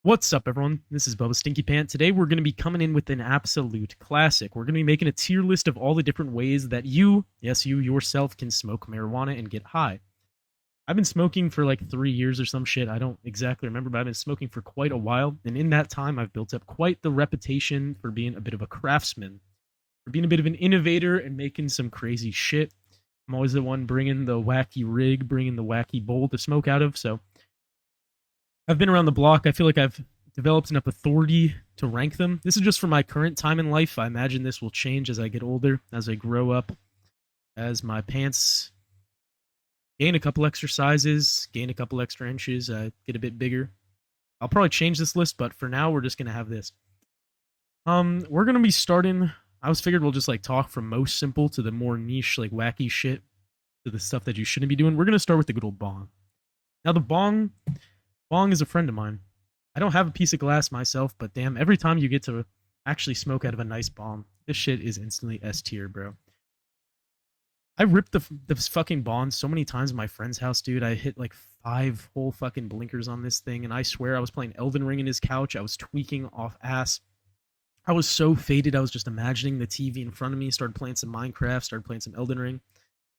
What's up, everyone? This is Bubba Stinky Pant. Today, we're going to be coming in with an absolute classic. We're going to be making a tier list of all the different ways that you, yes, you yourself, can smoke marijuana and get high. I've been smoking for like 3 years or some shit. I don't exactly remember, but I've been smoking for quite a while. And in that time, I've built up quite the reputation for being a bit of a craftsman, for being a bit of an innovator and making some crazy shit. I'm always the one bringing the wacky rig, bringing the wacky bowl to smoke out of. So I've been around the block. I feel like I've developed enough authority to rank them. This is just for my current time in life. I imagine this will change as I get older, as I grow up, as my pants gain a couple extra sizes, gain a couple extra inches, get a bit bigger. I'll probably change this list, but for now, we're just going to have this. We're going to be starting. I was figured we'll just like talk from most simple to the more niche, like wacky shit, to the stuff that you shouldn't be doing. We're going to start with the good old bong. Now, the bong is a friend of mine. I don't have a piece of glass myself, but damn, every time you get to actually smoke out of a nice bong, this shit is instantly S tier, bro. I ripped the fucking bong so many times at my friend's house, dude. I hit like 5 whole fucking blinkers on this thing, and I swear I was playing Elden Ring in his couch. I was tweaking off ass. I was so faded, I was just imagining the TV in front of me, started playing some Minecraft, started playing some Elden Ring.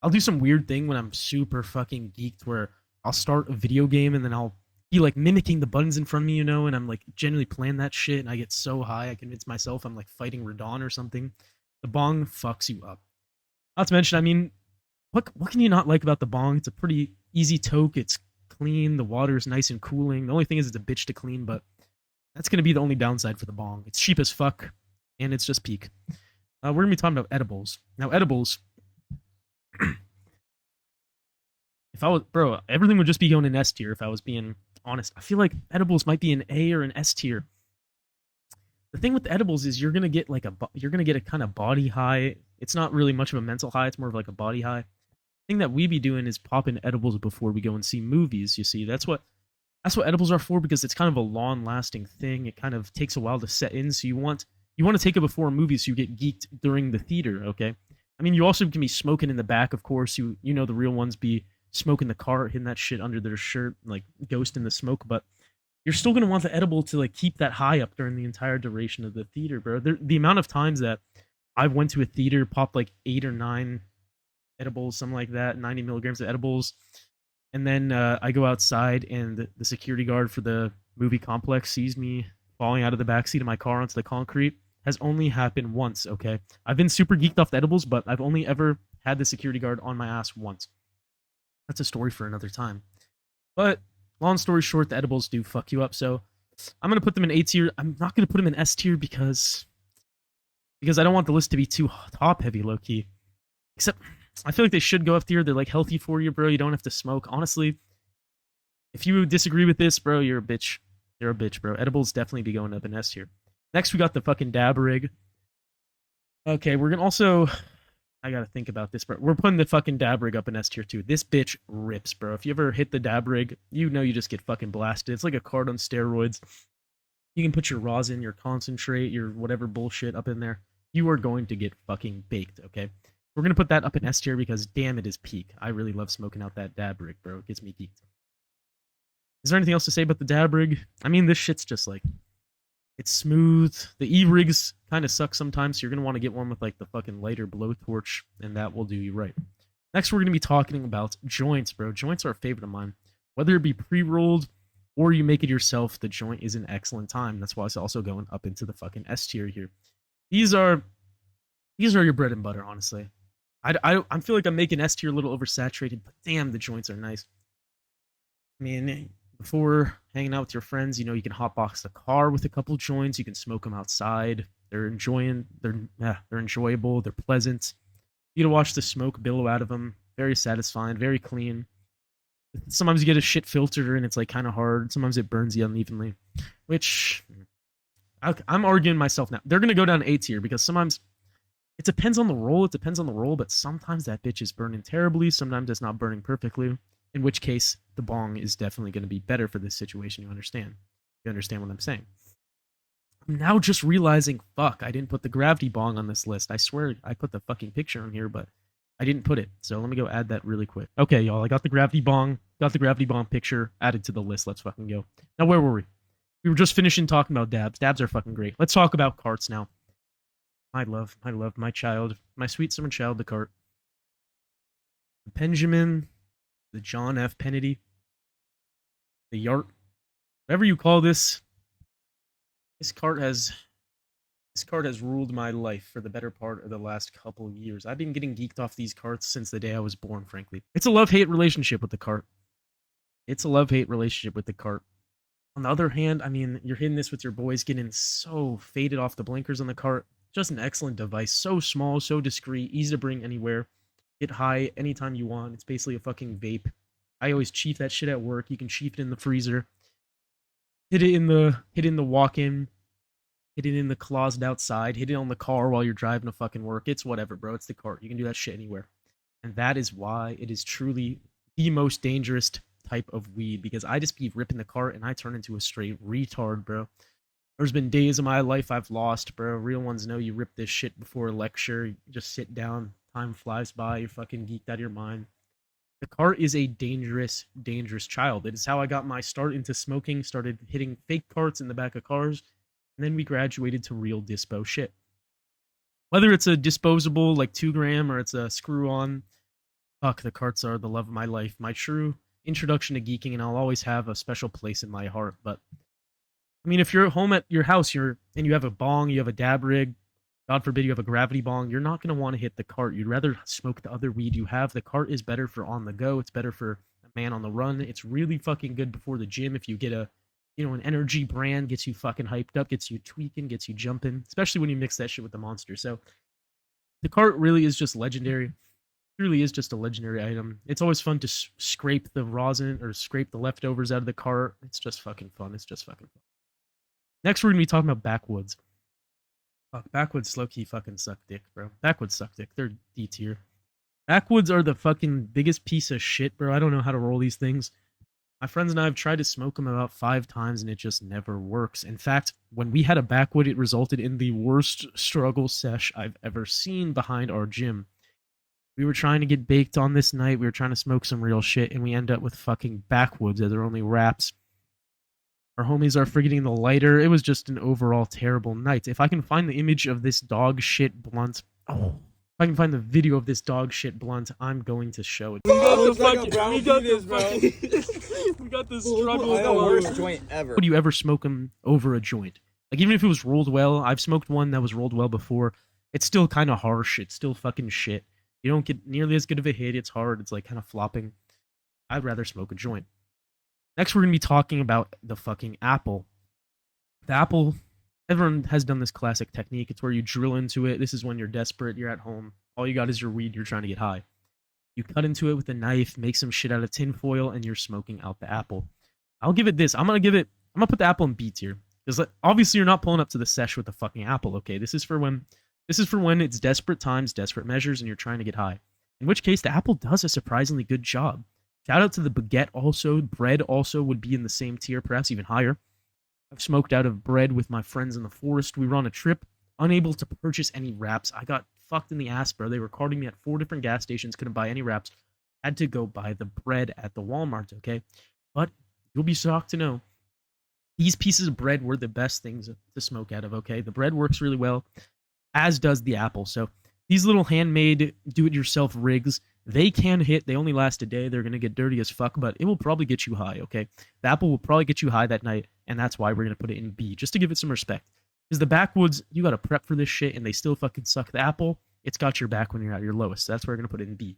I'll do some weird thing when I'm super fucking geeked where I'll start a video game and then I'll be like mimicking the buttons in front of me, and I'm like genuinely playing that shit, and I get so high I convince myself I'm like fighting Radon or something. The bong fucks you up. Not to mention, I mean, what can you not like about the bong? It's a pretty easy toke. It's clean. The water is nice and cooling. The only thing is it's a bitch to clean, but that's gonna be the only downside for the bong. It's cheap as fuck, and it's just peak. We're gonna be talking about edibles. Now, edibles. If I was, bro, everything would just be going in S tier if I was being honest. I feel like edibles might be an A or an S tier. The thing with the edibles is you're gonna get a kind of body high. It's not really much of a mental high. It's more of like a body high. The thing that we be doing is popping edibles before we go and see movies. You see, that's what edibles are for, because it's kind of a long-lasting thing. It kind of takes a while to set in. So you want to take it before a movie, so you get geeked during the theater. Okay. I mean, you also can be smoking in the back, of course. You know the real ones be smoking the car, hitting that shit under their shirt, like ghost in the smoke. But you're still gonna want the edible to like keep that high up during the entire duration of the theater, bro. The amount of times that I went to a theater, popped like 8 or 9 edibles, something like that, 90 milligrams of edibles, and then I go outside and the security guard for the movie complex sees me falling out of the backseat of my car onto the concrete. Has only happened once. Okay, I've been super geeked off the edibles, but I've only ever had the security guard on my ass once. That's a story for another time. But long story short, the edibles do fuck you up. So I'm gonna put them in A tier. I'm not gonna put them in S tier because I don't want the list to be too top heavy, low key. Except I feel like they should go up tier. They're like healthy for you, bro. You don't have to smoke. Honestly, if you disagree with this, bro, you're a bitch. You're a bitch, bro. Edibles definitely be going up in S tier. Next, we got the fucking dab rig. Okay, we're gonna also. I gotta think about this, bro. We're putting the fucking dab rig up in S tier too. This bitch rips, bro. If you ever hit the dab rig, you know you just get fucking blasted. It's like a card on steroids. You can put your rosin, your concentrate, your whatever bullshit up in there. You are going to get fucking baked, okay? We're gonna put that up in S tier because damn, it is peak. I really love smoking out that dab rig, bro. It gets me geeked. Is there anything else to say about the dab rig? I mean, this shit's just like, it's smooth. The E-rigs kind of suck sometimes, so you're going to want to get one with like the fucking lighter blowtorch, and that will do you right. Next, we're going to be talking about joints, bro. Joints are a favorite of mine. Whether it be pre-rolled or you make it yourself, the joint is an excellent time. That's why it's also going up into the fucking S tier here. These are your bread and butter, honestly. I feel like I'm making S tier a little oversaturated, but damn, the joints are nice. I mean, before hanging out with your friends, you can hotbox the car with a couple joints. You can smoke them outside. They're enjoyable. They're pleasant. You get to watch the smoke billow out of them. Very satisfying. Very clean. Sometimes you get a shit filter and it's like kind of hard. Sometimes it burns you unevenly, which I'm arguing myself now. They're gonna go down A tier because sometimes it depends on the roll. It depends on the roll, but sometimes that bitch is burning terribly. Sometimes it's not burning perfectly. In which case, the bong is definitely going to be better for this situation. You understand? You understand what I'm saying? I'm now just realizing, fuck, I didn't put the gravity bong on this list. I swear I put the fucking picture on here, but I didn't put it. So let me go add that really quick. Okay, y'all, I got the gravity bong picture added to the list. Let's fucking go. Now, where were we? We were just finishing talking about dabs. Dabs are fucking great. Let's talk about carts now. My love, my child, my sweet summer child, the cart. The Benjamin, the John F. Kennedy, the Yart, whatever you call this. This cart has this cart has ruled my life for the better part of the last couple years. I've been getting geeked off these carts since the day I was born, frankly. It's a love-hate relationship with the cart. It's a love-hate relationship with the cart. On the other hand, I mean, you're hitting this with your boys getting so faded off the blinkers on the cart. Just an excellent device. So small, so discreet, easy to bring anywhere. Get high anytime you want. It's basically a fucking vape. I always chief that shit at work. You can chief it in the freezer. Hit it in the walk-in. Hit it in the closet outside. Hit it on the car while you're driving to fucking work. It's whatever, bro. It's the cart. You can do that shit anywhere. And that is why it is truly the most dangerous type of weed, because I just be ripping the cart and I turn into a straight retard, bro. There's been days of my life I've lost, bro. Real ones know you rip this shit before a lecture. You just sit down. Time flies by. You're fucking geeked out of your mind. The cart is a dangerous, dangerous child. It is how I got my start into smoking. Started hitting fake carts in the back of cars. And then we graduated to real dispo shit. Whether it's a disposable, like 2 gram, or it's a screw-on, fuck, the carts are the love of my life. My true introduction to geeking, and I'll always have a special place in my heart. But I mean, if you're home at your house, and you have a bong, you have a dab rig, God forbid you have a gravity bong, you're not going to want to hit the cart. You'd rather smoke the other weed you have. The cart is better for on the go. It's better for a man on the run. It's really fucking good before the gym. If you get an energy brand, gets you fucking hyped up, gets you tweaking, gets you jumping, especially when you mix that shit with the monster. So the cart really is just legendary. Truly is just a legendary item. It's always fun to scrape the rosin or scrape the leftovers out of the cart. It's just fucking fun. It's just fucking fun. Next, we're gonna be talking about backwoods. Fuck, backwoods low-key fucking suck dick, bro. Backwoods suck dick. They're D tier. Backwoods are the fucking biggest piece of shit, bro. I don't know how to roll these things. My friends and I have tried to smoke them about 5 times and it just never works. In fact, when we had a backwood, it resulted in the worst struggle sesh I've ever seen behind our gym. We were trying to get baked on this night. We were trying to smoke some real shit, and we end up with fucking backwoods as our only wraps. Our homies are forgetting the lighter. It was just an overall terrible night. If I can find the image of this dog shit blunt, if I can find the video of this dog shit blunt, I'm going to show it. We got the struggle. The worst joint ever. Would you ever smoke them over a joint? Like, even if it was rolled well, I've smoked one that was rolled well before. It's still kind of harsh. It's still fucking shit. You don't get nearly as good of a hit. It's hard. It's like kind of flopping. I'd rather smoke a joint. Next, we're going to be talking about the fucking apple. The apple, everyone has done this classic technique. It's where you drill into it. This is when you're desperate. You're at home. All you got is your weed. You're trying to get high. You cut into it with a knife, make some shit out of tinfoil, and you're smoking out the apple. I'll give it this. I'm going to put the apple in B tier. Because obviously you're not pulling up to the sesh with the fucking apple, okay? This is for when it's desperate times, desperate measures, and you're trying to get high. In which case, the apple does a surprisingly good job. Shout out to the baguette also. Bread also would be in the same tier, perhaps even higher. I've smoked out of bread with my friends in the forest. We were on a trip, unable to purchase any wraps. I got fucked in the ass, bro. They were carting me at 4 different gas stations, couldn't buy any wraps. Had to go buy the bread at the Walmart, okay? But you'll be shocked to know, these pieces of bread were the best things to smoke out of, okay? The bread works really well, as does the apple. So these little handmade, do-it-yourself rigs, they can hit. They only last a day. They're going to get dirty as fuck, but it will probably get you high, okay? The apple will probably get you high that night, and that's why we're going to put it in B, just to give it some respect. Because the backwoods, you got to prep for this shit, and they still fucking suck. The apple, it's got your back when you're at your lowest. So that's why we're going to put it in B.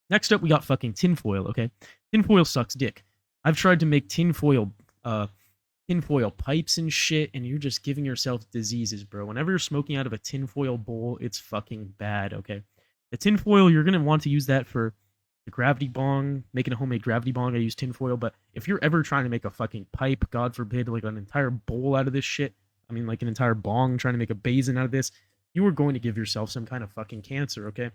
Next up, we got fucking tinfoil, okay? Tinfoil sucks dick. I've tried to make tinfoil pipes and shit, and you're just giving yourself diseases, bro. Whenever you're smoking out of a tinfoil bowl, it's fucking bad, okay? The tinfoil, you're going to want to use that for the gravity bong, making a homemade gravity bong. I use tinfoil, but if you're ever trying to make a fucking pipe, God forbid, like an entire bowl out of this shit, I mean like an entire bong, trying to make a basin out of this, you are going to give yourself some kind of fucking cancer, okay?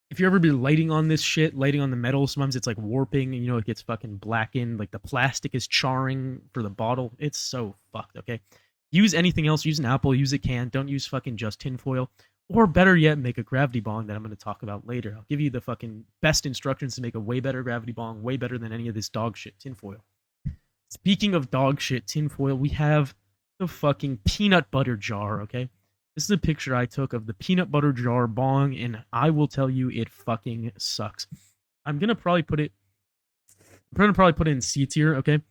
If you ever be lighting on this shit, lighting on the metal, sometimes it's like warping, and it gets fucking blackened, like the plastic is charring for the bottle. It's so fucked, okay? Use anything else, use an apple, use a can, don't use fucking just tinfoil. Or better yet, make a gravity bong that I'm going to talk about later. I'll give you the fucking best instructions to make a way better gravity bong, way better than any of this dog shit tinfoil. Speaking of dog shit tinfoil, we have the fucking peanut butter jar, okay? This is a picture I took of the peanut butter jar bong, and I will tell you it fucking sucks. I'm gonna probably put it I'm gonna probably put it in C tier, okay?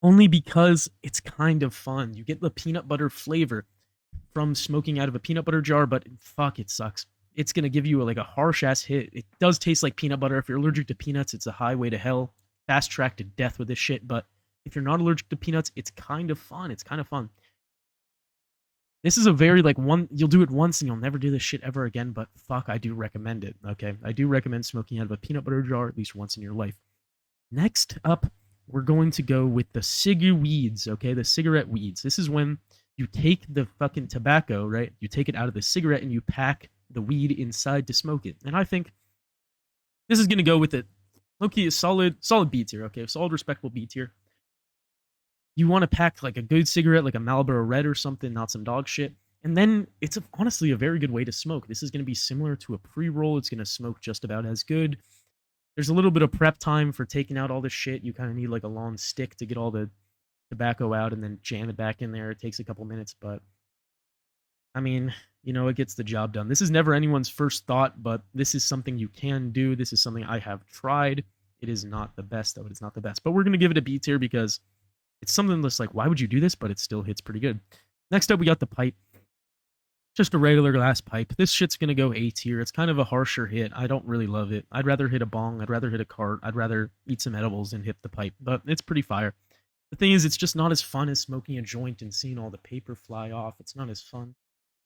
Only because it's kind of fun. You get the peanut butter flavor from smoking out of a peanut butter jar, but fuck, it sucks. It's gonna give you like a harsh ass hit. It does taste like peanut butter. If you're allergic to peanuts, it's a highway to hell, fast track to death with this shit. But if you're not allergic to peanuts, it's kind of fun. It's kind of fun. This is a very like one. You'll do it once and you'll never do this shit ever again. But fuck, I do recommend it. Okay, I do recommend smoking out of a peanut butter jar at least once in your life. Next up, we're going to go with the cigar weeds. Okay, the cigarette weeds. This is when you take the fucking tobacco, right? You take it out of the cigarette and you pack the weed inside to smoke it. And I think this is gonna go with it. Low-key, a solid B tier. Okay, solid, respectable B tier. You want to pack like a good cigarette, like a Marlboro Red or something, not some dog shit. And then it's honestly a very good way to smoke. This is going to be similar to a pre-roll. It's going to smoke just about as good. There's a little bit of prep time for taking out all this shit. You kind of need like a long stick to get all the tobacco out and then jam it back in there. It takes a couple minutes, but I mean, it gets the job done. This is never anyone's first thought, but this is something you can do. This is something I have tried. It is not the best, though. It is not the best. But we're going to give it a B tier because it's something that's like, why would you do this? But it still hits pretty good. Next up, we got the pipe. Just a regular glass pipe. This shit's going to go A tier. It's kind of a harsher hit. I don't really love it. I'd rather hit a bong. I'd rather hit a cart. I'd rather eat some edibles and hit the pipe. But it's pretty fire. The thing is, it's just not as fun as smoking a joint and seeing all the paper fly off. It's not as fun.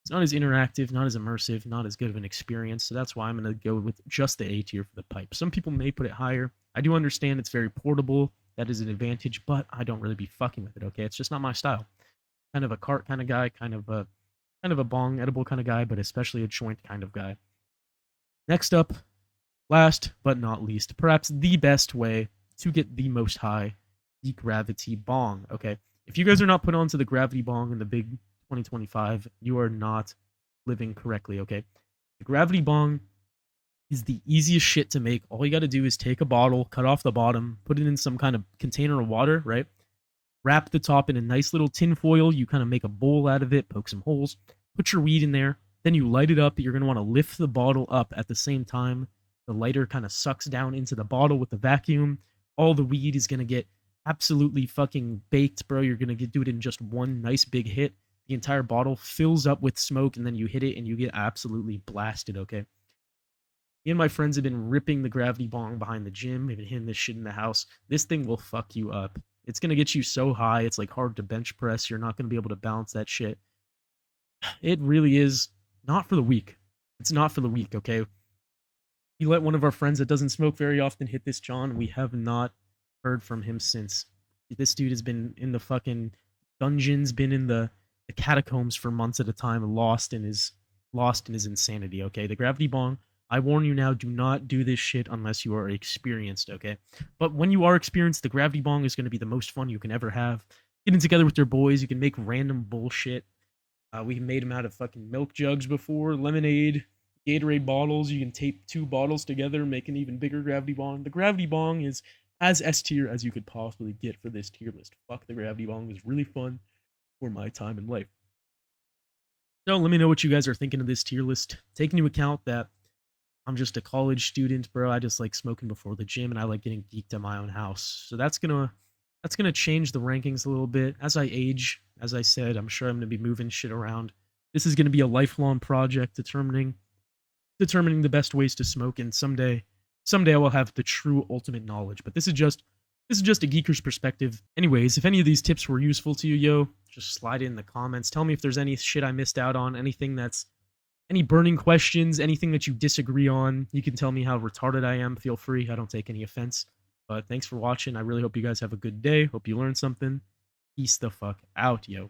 It's not as interactive, not as immersive, not as good of an experience. So that's why I'm going to go with just the A tier for the pipe. Some people may put it higher. I do understand it's very portable. That is an advantage, but I don't really be fucking with it, okay? It's just not my style. Kind of a cart kind of guy, kind of a bong edible kind of guy, but especially a joint kind of guy. Next up, last but not least, perhaps the best way to get the most high, the gravity bong, okay? If you guys are not put onto the gravity bong in the big 2025, you are not living correctly, okay? The gravity bong is the easiest shit to make. All you got to do is take a bottle, cut off the bottom, put it in some kind of container of water, right? Wrap the top in a nice little tin foil. You kind of make a bowl out of it, poke some holes, put your weed in there. Then you light it up. You're going to want to lift the bottle up at the same time. The lighter kind of sucks down into the bottle with the vacuum. All the weed is going to get absolutely fucking baked, bro. You're going to do it in just one nice big hit. The entire bottle fills up with smoke, and then you hit it and you get absolutely blasted, okay? Me and my friends have been ripping the gravity bong behind the gym. We've been hitting this shit in the house. This thing will fuck you up. It's going to get you so high, it's like hard to bench press. You're not going to be able to balance that shit. It really is not for the weak. It's not for the weak, okay? We let one of our friends that doesn't smoke very often hit this John. We have not heard from him since. This dude has been in the fucking dungeons, been in the catacombs for months at a time, lost in his insanity, okay? The gravity bong, I warn you now, do not do this shit unless you are experienced, okay? But when you are experienced, the gravity bong is going to be the most fun you can ever have. Getting together with your boys, you can make random bullshit. We made them out of fucking milk jugs before, lemonade, Gatorade bottles. You can tape 2 bottles together, make an even bigger gravity bong. The gravity bong is as S tier as you could possibly get for this tier list. Fuck, the gravity bong was really fun for my time in life. So let me know what you guys are thinking of this tier list. Take into account that I'm just a college student, bro. I just like smoking before the gym and I like getting geeked at my own house. So that's gonna change the rankings a little bit. As I age, as I said, I'm sure I'm gonna be moving shit around. This is gonna be a lifelong project determining the best ways to smoke, and someday I will have the true ultimate knowledge. But this is just a geeker's perspective. Anyways, if any of these tips were useful to you, yo, just slide it in the comments. Tell me if there's any shit I missed out on, any burning questions, anything that you disagree on. You can tell me how retarded I am. Feel free. I don't take any offense. But thanks for watching. I really hope you guys have a good day. Hope you learned something. Peace the fuck out, yo.